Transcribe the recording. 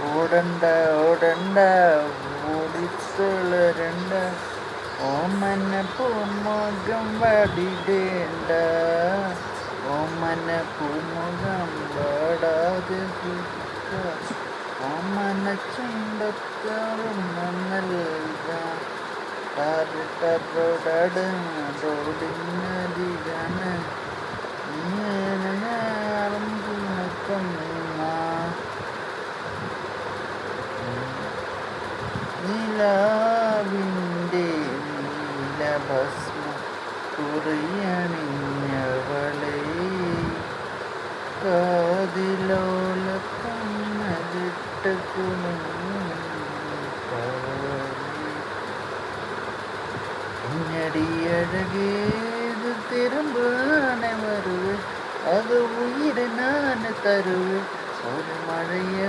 ഓടണ്ട ഓടണ്ട ഓടിത്തുളരണ്ട ഓമന പൂമുഖം വടിടേണ്ട ഓമന പൂമുഖം വാടാതെ ഓമന ചുണ്ടത്തോളം നൽകാം റോഡിനരികാണ് നിലാവിൻ്റെ നീലഭസ്മ കുറിയണിഞ്ഞവളെ കാതിലോല കണ്ണലിട്ട് കുഞ്ഞടിയഴകേത് തിരുമ്പാനെ വരുവ് അത് ഉയിര് ഞാൻ തരുവ് ഒരു മഴയെ